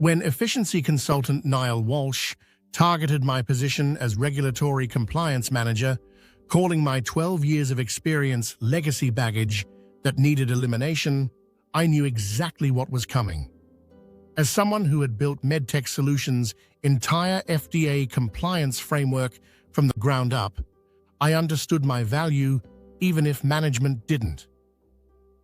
When efficiency consultant Niall Walsh targeted my position as regulatory compliance manager, calling my 12 years of experience legacy baggage that needed elimination, I knew exactly what was coming. As someone who had built MedTech Solutions' entire FDA compliance framework from the ground up, I understood my value even if management didn't.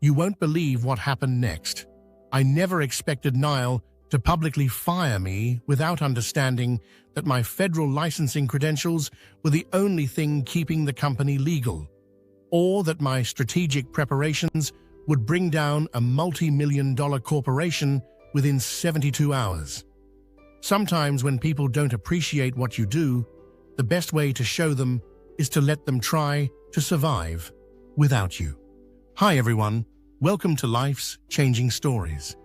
You won't believe what happened next. I never expected Niall to publicly fire me without understanding that my federal licensing credentials were the only thing keeping the company legal, or that my strategic preparations would bring down a multi-million-dollar corporation within 72 hours. Sometimes when people don't appreciate what you do, the best way to show them is to let them try to survive without you. Hi everyone, welcome to Life's Changing Stories.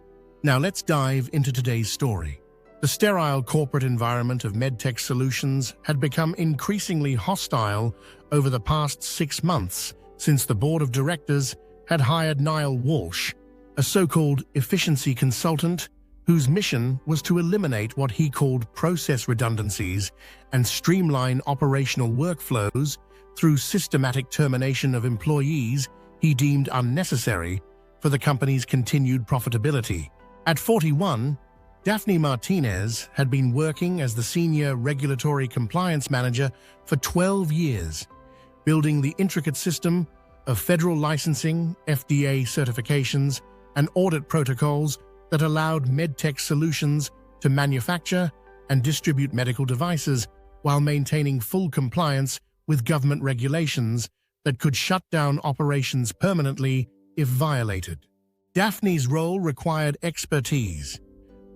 Now let's dive into today's story. The sterile corporate environment of MedTech Solutions had become increasingly hostile over the past 6 months since the board of directors had hired Niall Walsh, a so-called efficiency consultant whose mission was to eliminate what he called process redundancies and streamline operational workflows through systematic termination of employees he deemed unnecessary for the company's continued profitability. At 41, Daphne Martinez had been working as the senior regulatory compliance manager for 12 years, building the intricate system of federal licensing, FDA certifications, and audit protocols that allowed MedTech Solutions to manufacture and distribute medical devices while maintaining full compliance with government regulations that could shut down operations permanently if violated. Daphne's role required expertise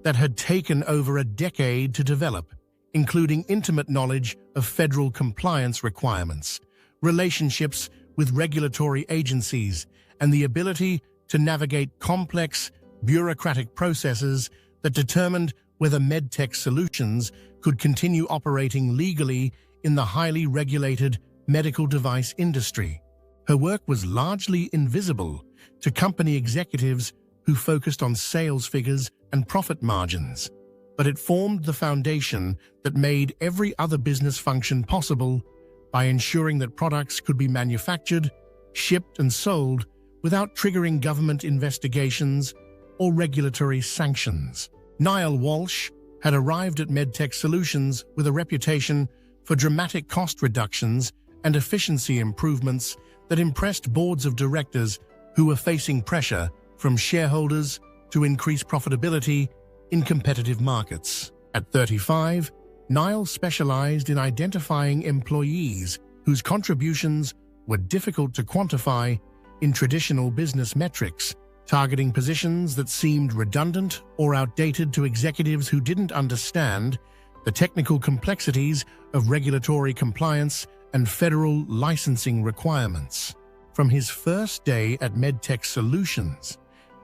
that had taken over a decade to develop, including intimate knowledge of federal compliance requirements, relationships with regulatory agencies, and the ability to navigate complex, bureaucratic processes that determined whether MedTech Solutions could continue operating legally in the highly regulated medical device industry. Her work was largely invisible to company executives who focused on sales figures and profit margins, but it formed the foundation that made every other business function possible by ensuring that products could be manufactured, shipped, and sold without triggering government investigations or regulatory sanctions. Niall Walsh had arrived at MedTech Solutions with a reputation for dramatic cost reductions and efficiency improvements that impressed boards of directors who were facing pressure from shareholders to increase profitability in competitive markets. At 35, Niall specialized in identifying employees whose contributions were difficult to quantify in traditional business metrics, targeting positions that seemed redundant or outdated to executives who didn't understand the technical complexities of regulatory compliance and federal licensing requirements. From his first day at MedTech Solutions,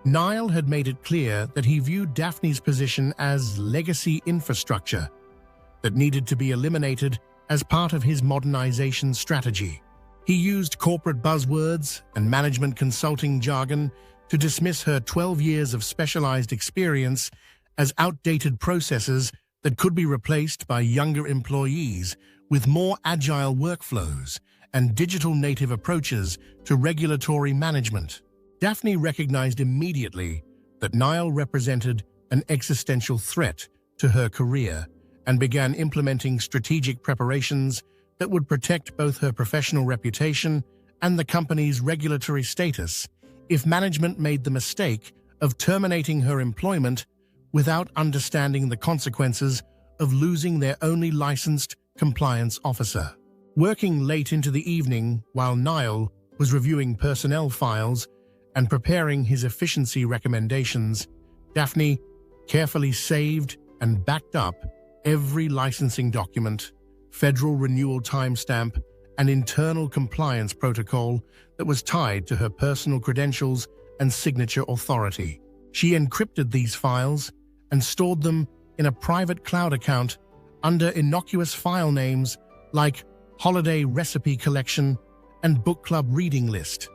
Niall had made it clear that he viewed Daphne's position as legacy infrastructure that needed to be eliminated as part of his modernization strategy. He used corporate buzzwords and management consulting jargon to dismiss her 12 years of specialized experience as outdated processes that could be replaced by younger employees with more agile workflows and digital native approaches to regulatory management. Daphne recognized immediately that Niall represented an existential threat to her career and began implementing strategic preparations that would protect both her professional reputation and the company's regulatory status if management made the mistake of terminating her employment without understanding the consequences of losing their only licensed compliance officer. Working late into the evening while Niall was reviewing personnel files and preparing his efficiency recommendations, Daphne carefully saved and backed up every licensing document, federal renewal timestamp, and internal compliance protocol that was tied to her personal credentials and signature authority. She encrypted these files and stored them in a private cloud account under innocuous file names like Holiday Recipe Collection and Book Club Reading List,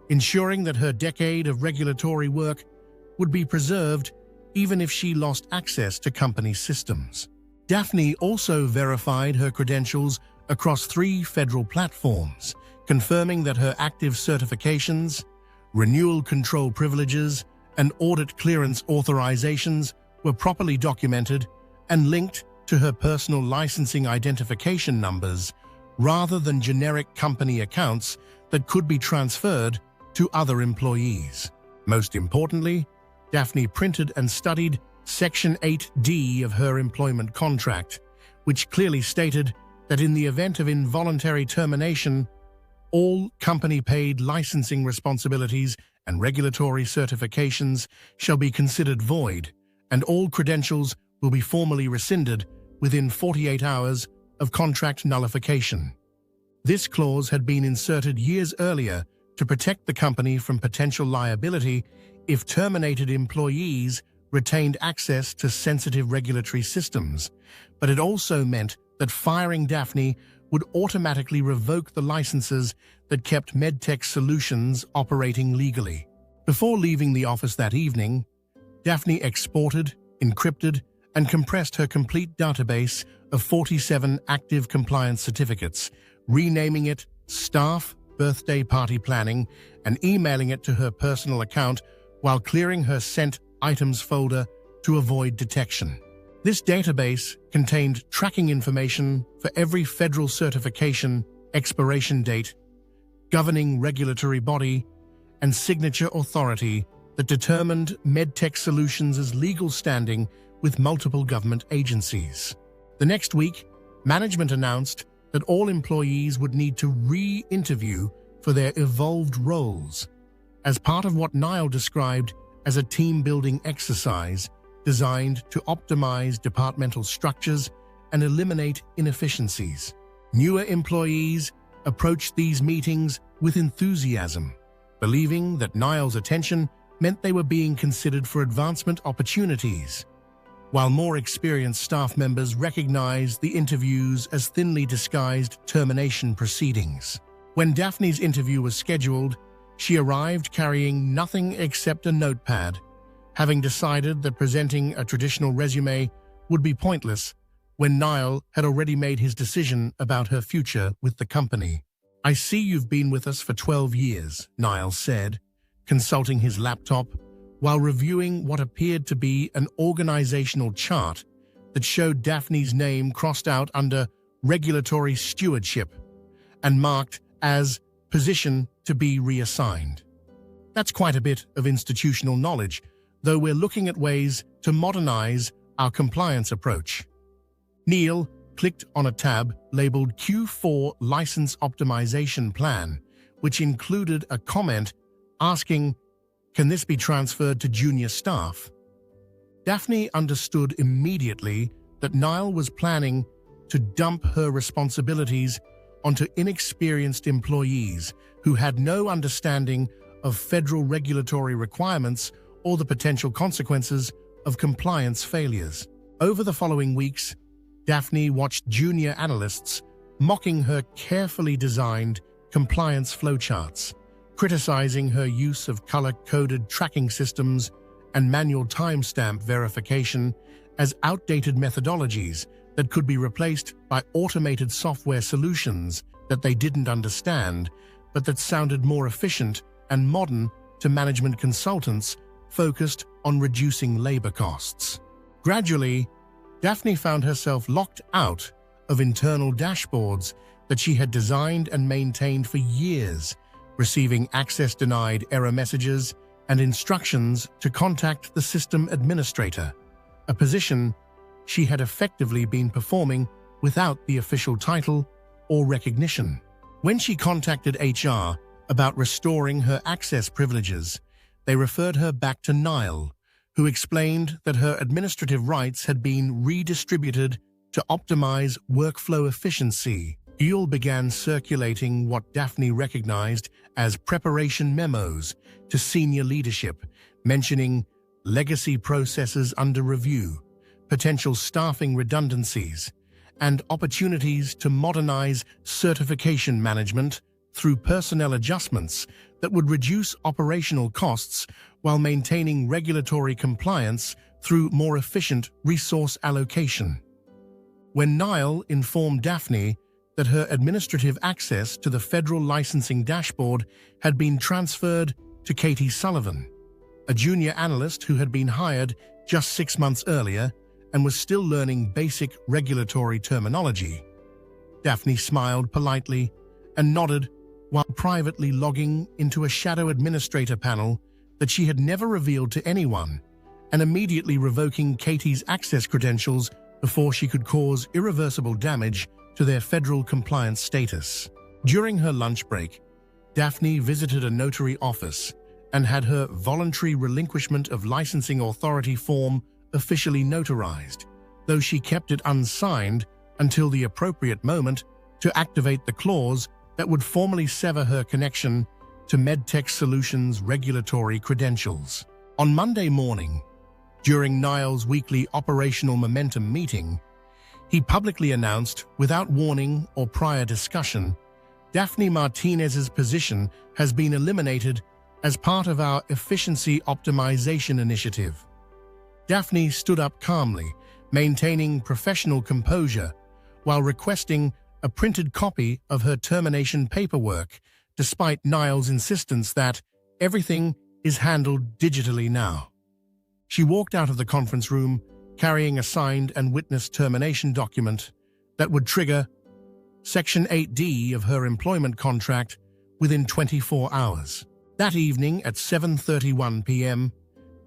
ensuring that her decade of regulatory work would be preserved even if she lost access to company systems. Daphne also verified her credentials across 3 federal platforms, confirming that her active certifications, renewal control privileges, and audit clearance authorizations were properly documented and linked to her personal licensing identification numbers rather than generic company accounts that could be transferred to other employees. Most importantly, Daphne printed and studied Section 8D of her employment contract, which clearly stated that in the event of involuntary termination, all company-paid licensing responsibilities and regulatory certifications shall be considered void, and all credentials will be formally rescinded within 48 hours of contract nullification. This clause had been inserted years earlier to protect the company from potential liability if terminated employees retained access to sensitive regulatory systems, but it also meant that firing Daphne would automatically revoke the licenses that kept MedTech Solutions operating legally. Before leaving the office that evening, Daphne exported, encrypted, and compressed her complete database of 47 active compliance certificates, renaming it Staff Birthday Party Planning and emailing it to her personal account while clearing her Sent Items folder to avoid detection. This database contained tracking information for every federal certification, expiration date, governing regulatory body, and signature authority that determined MedTech Solutions' legal standing with multiple government agencies. The next week, management announced that all employees would need to re-interview for their evolved roles as part of what Niall described as a team-building exercise designed to optimize departmental structures and eliminate inefficiencies. Newer employees approached these meetings with enthusiasm, believing that Niall's attention meant they were being considered for advancement opportunities, while more experienced staff members recognized the interviews as thinly disguised termination proceedings. When Daphne's interview was scheduled, she arrived carrying nothing except a notepad, having decided that presenting a traditional resume would be pointless when Niall had already made his decision about her future with the company. "I see you've been with us for 12 years, Niall said, consulting his laptop while reviewing what appeared to be an organizational chart that showed Daphne's name crossed out under regulatory stewardship and marked as position to be reassigned. That's quite a bit of institutional knowledge, though we're looking at ways to modernize our compliance approach." Niall clicked on a tab labeled Q4 License Optimization Plan, which included a comment asking, "Can this be transferred to junior staff?" Daphne understood immediately that Niall was planning to dump her responsibilities onto inexperienced employees who had no understanding of federal regulatory requirements or the potential consequences of compliance failures. Over the following weeks, Daphne watched junior analysts mocking her carefully designed compliance flowcharts, criticizing her use of color-coded tracking systems and manual timestamp verification as outdated methodologies that could be replaced by automated software solutions that they didn't understand, but that sounded more efficient and modern to management consultants focused on reducing labor costs. Gradually, Daphne found herself locked out of internal dashboards that she had designed and maintained for years, receiving access-denied error messages and instructions to contact the system administrator, a position she had effectively been performing without the official title or recognition. When she contacted HR about restoring her access privileges, they referred her back to Niall, who explained that her administrative rights had been redistributed to optimize workflow efficiency. Niall began circulating what Daphne recognized as preparation memos to senior leadership, mentioning legacy processes under review, potential staffing redundancies, and opportunities to modernize certification management through personnel adjustments that would reduce operational costs while maintaining regulatory compliance through more efficient resource allocation. When Niall informed Daphne that her administrative access to the federal licensing dashboard had been transferred to Katie Sullivan, a junior analyst who had been hired just 6 months earlier and was still learning basic regulatory terminology, Daphne smiled politely and nodded while privately logging into a shadow administrator panel that she had never revealed to anyone, and immediately revoking Katie's access credentials before she could cause irreversible damage to their federal compliance status. During her lunch break, Daphne visited a notary office and had her voluntary relinquishment of licensing authority form officially notarized, though she kept it unsigned until the appropriate moment to activate the clause that would formally sever her connection to MedTech Solutions' regulatory credentials. On Monday morning, during Niall's weekly operational momentum meeting, he publicly announced, without warning or prior discussion, Daphne Martinez's position has been eliminated as part of our efficiency optimization initiative. Daphne stood up calmly, maintaining professional composure, while requesting a printed copy of her termination paperwork, despite Niall's insistence that everything is handled digitally now. She walked out of the conference room carrying a signed and witnessed termination document that would trigger Section 8D of her employment contract within 24 hours. That evening at 7:31 p.m.,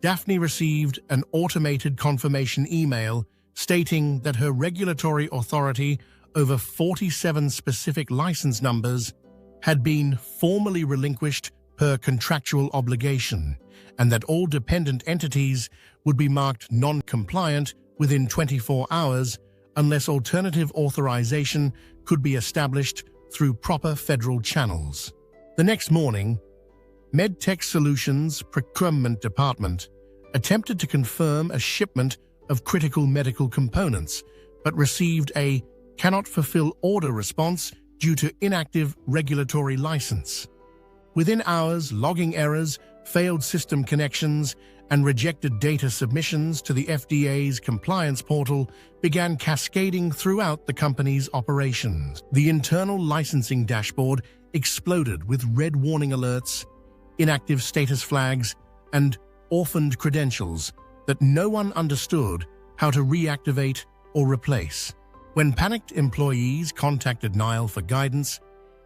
Daphne received an automated confirmation email stating that her regulatory authority over 47 specific license numbers had been formally relinquished per contractual obligation, and that all dependent entities would be marked non-compliant within 24 hours unless alternative authorization could be established through proper federal channels. The next morning, MedTech Solutions' procurement department attempted to confirm a shipment of critical medical components, but received a cannot fulfill order response due to inactive regulatory license. Within hours, logging errors, failed system connections, and rejected data submissions to the FDA's compliance portal began cascading throughout the company's operations. The internal licensing dashboard exploded with red warning alerts, inactive status flags, and orphaned credentials that no one understood how to reactivate or replace. When panicked employees contacted Niall for guidance,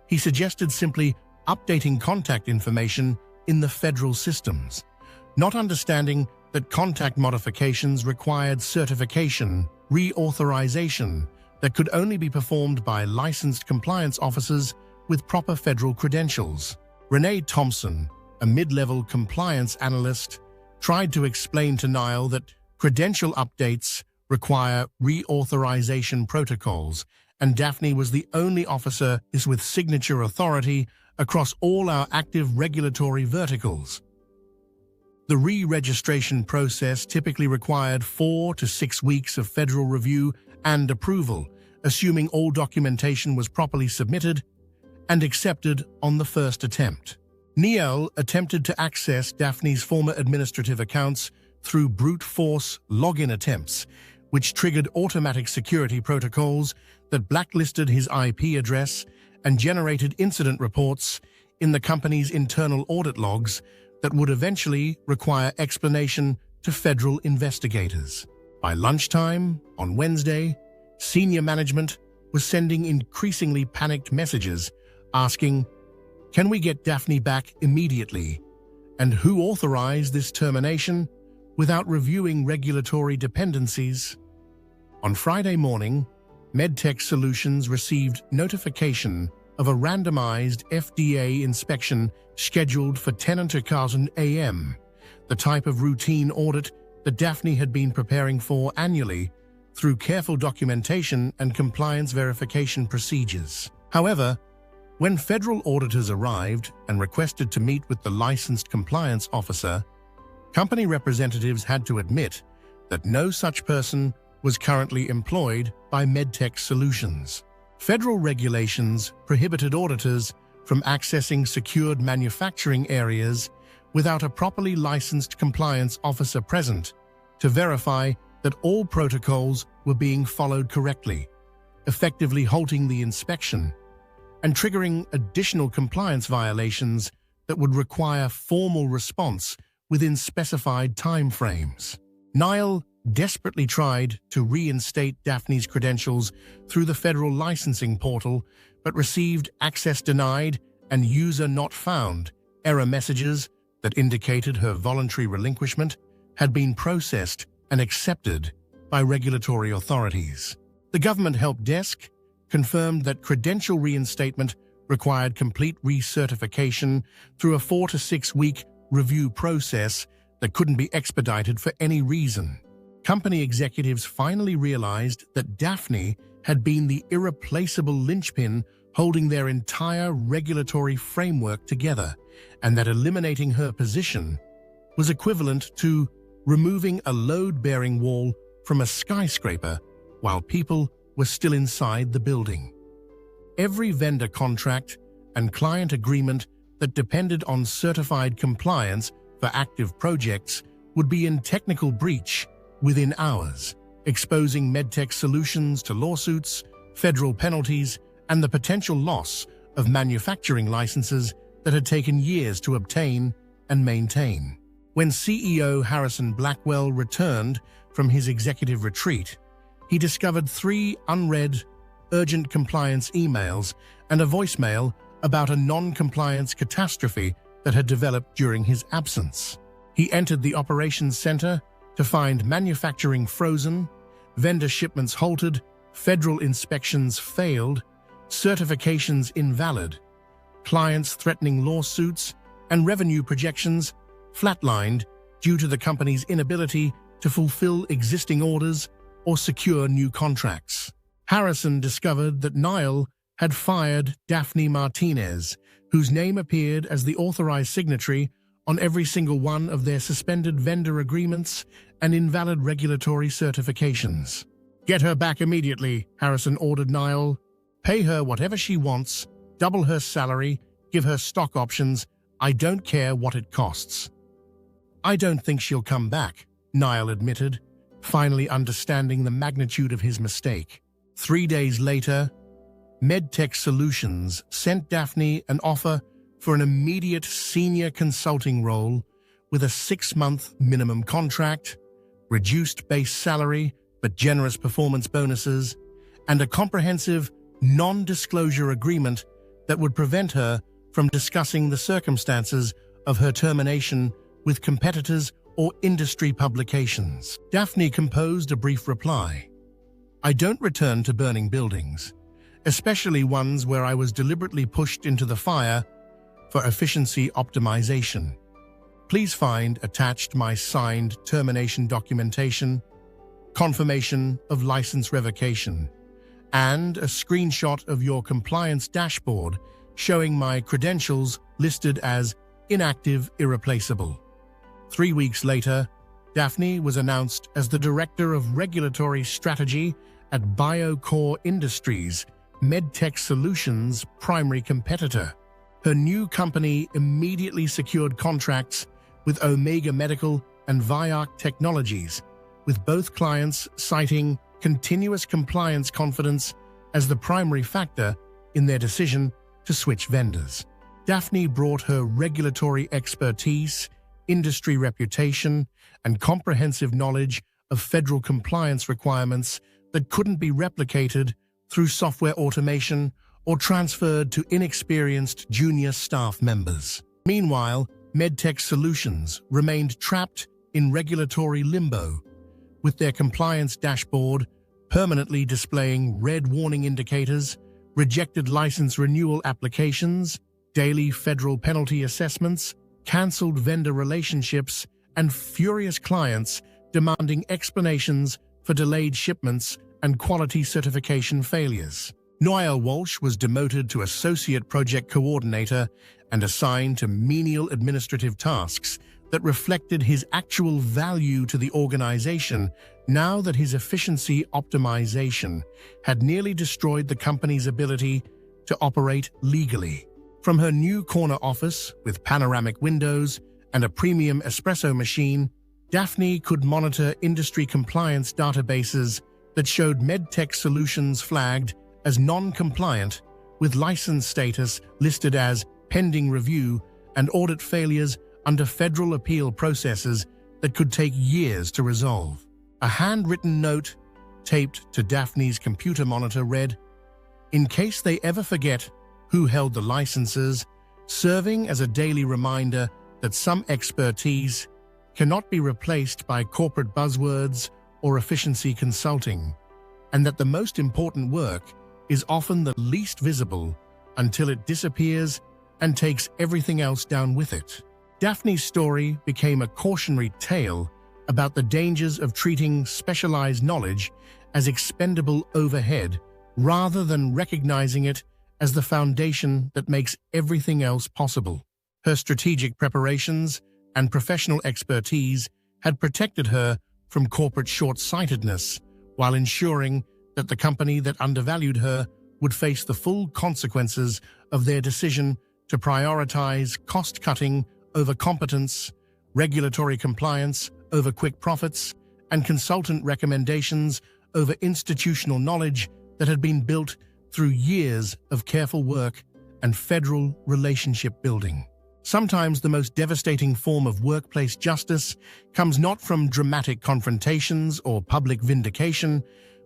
he suggested simply updating contact information in the federal systems, not understanding that contact modifications required certification, reauthorization that could only be performed by licensed compliance officers with proper federal credentials. Renee Thompson, a mid-level compliance analyst, tried to explain to Niall that credential updates require reauthorization protocols, and Daphne was the only officer with signature authority across all our active regulatory verticals. The re-registration process typically required 4 to 6 weeks of federal review and approval, assuming all documentation was properly submitted and accepted on the first attempt. Niall attempted to access Daphne's former administrative accounts through brute force login attempts, which triggered automatic security protocols that blacklisted his IP address and generated incident reports in the company's internal audit logs that would eventually require explanation to federal investigators. By lunchtime on Wednesday, senior management was sending increasingly panicked messages asking, "Can we get Daphne back immediately? And who authorized this termination?" without reviewing regulatory dependencies. On Friday morning, MedTech Solutions received notification of a randomized FDA inspection scheduled for 10:00 a.m., the type of routine audit that Daphne had been preparing for annually through careful documentation and compliance verification procedures. However, when federal auditors arrived and requested to meet with the licensed compliance officer, company representatives had to admit that no such person was currently employed by MedTech Solutions. Federal regulations prohibited auditors from accessing secured manufacturing areas without a properly licensed compliance officer present, to verify that all protocols were being followed correctly, effectively halting the inspection and triggering additional compliance violations that would require formal response within specified timeframes. Niall desperately tried to reinstate Daphne's credentials through the federal licensing portal, but received access denied and user not found error messages that indicated her voluntary relinquishment had been processed and accepted by regulatory authorities. The government help desk confirmed that credential reinstatement required complete recertification through a 4 to 6 week review process that couldn't be expedited for any reason. Company executives finally realized that Daphne had been the irreplaceable linchpin holding their entire regulatory framework together, and that eliminating her position was equivalent to removing a load-bearing wall from a skyscraper while people were still inside the building. Every vendor contract and client agreement that depended on certified compliance for active projects would be in technical breach within hours, exposing MedTech Solutions to lawsuits, federal penalties, and the potential loss of manufacturing licenses that had taken years to obtain and maintain. When CEO Harrison Blackwell returned from his executive retreat, he discovered 3 unread, urgent compliance emails and a voicemail about a non-compliance catastrophe that had developed during his absence. He entered the operations center to find manufacturing frozen, vendor shipments halted, federal inspections failed, certifications invalid, clients threatening lawsuits, and revenue projections flatlined due to the company's inability to fulfill existing orders or secure new contracts. Harrison discovered that Niall had fired Daphne Martinez, whose name appeared as the authorized signatory on every single one of their suspended vendor agreements and invalid regulatory certifications. "Get her back immediately," Harrison ordered Niall. "Pay her whatever she wants, double her salary, give her stock options. I don't care what it costs." "I don't think she'll come back," Niall admitted, finally understanding the magnitude of his mistake. 3 days later, MedTech Solutions sent Daphne an offer for an immediate senior consulting role with a 6-month minimum contract, reduced base salary but generous performance bonuses, and a comprehensive non-disclosure agreement that would prevent her from discussing the circumstances of her termination with competitors or industry publications. Daphne composed a brief reply. "I don't return to burning buildings, especially ones where I was deliberately pushed into the fire for efficiency optimization. Please find attached my signed termination documentation, confirmation of license revocation, and a screenshot of your compliance dashboard showing my credentials listed as inactive irreplaceable." 3 weeks later, Daphne was announced as the Director of Regulatory Strategy at BioCore Industries, MedTech Solutions' primary competitor. Her new company immediately secured contracts with Omega Medical and Viarc Technologies, with both clients citing continuous compliance confidence as the primary factor in their decision to switch vendors. Daphne brought her regulatory expertise, industry reputation, and comprehensive knowledge of federal compliance requirements that couldn't be replicated through software automation or transferred to inexperienced junior staff members. Meanwhile, MedTech Solutions remained trapped in regulatory limbo, with their compliance dashboard permanently displaying red warning indicators, rejected license renewal applications, daily federal penalty assessments, cancelled vendor relationships, and furious clients demanding explanations for delayed shipments and quality certification failures. Niall Walsh was demoted to Associate Project Coordinator and assigned to menial administrative tasks that reflected his actual value to the organization now that his efficiency optimization had nearly destroyed the company's ability to operate legally. From her new corner office with panoramic windows and a premium espresso machine, Daphne could monitor industry compliance databases that showed MedTech Solutions flagged as non-compliant, with license status listed as pending review, and audit failures under federal appeal processes that could take years to resolve. A handwritten note taped to Daphne's computer monitor read, "In case they ever forget who held the licenses," serving as a daily reminder that some expertise cannot be replaced by corporate buzzwords or efficiency consulting, and that the most important work is often the least visible until it disappears and takes everything else down with it. Daphne's story became a cautionary tale about the dangers of treating specialized knowledge as expendable overhead rather than recognizing it as the foundation that makes everything else possible. Her strategic preparations and professional expertise had protected her from corporate short-sightedness, while ensuring that the company that undervalued her would face the full consequences of their decision to prioritize cost-cutting over competence, regulatory compliance over quick profits, and consultant recommendations over institutional knowledge that had been built through years of careful work and federal relationship building. Sometimes the most devastating form of workplace justice comes not from dramatic confrontations or public vindication,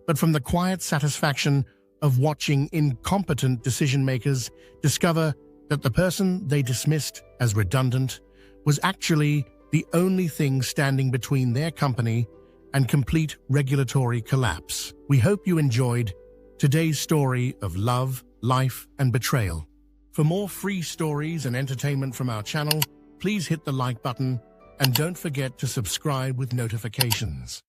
but from the quiet satisfaction of watching incompetent decision-makers discover that the person they dismissed as redundant was actually the only thing standing between their company and complete regulatory collapse. We hope you enjoyed today's story of love, life, and betrayal. For more free stories and entertainment from our channel, please hit the like button and don't forget to subscribe with notifications.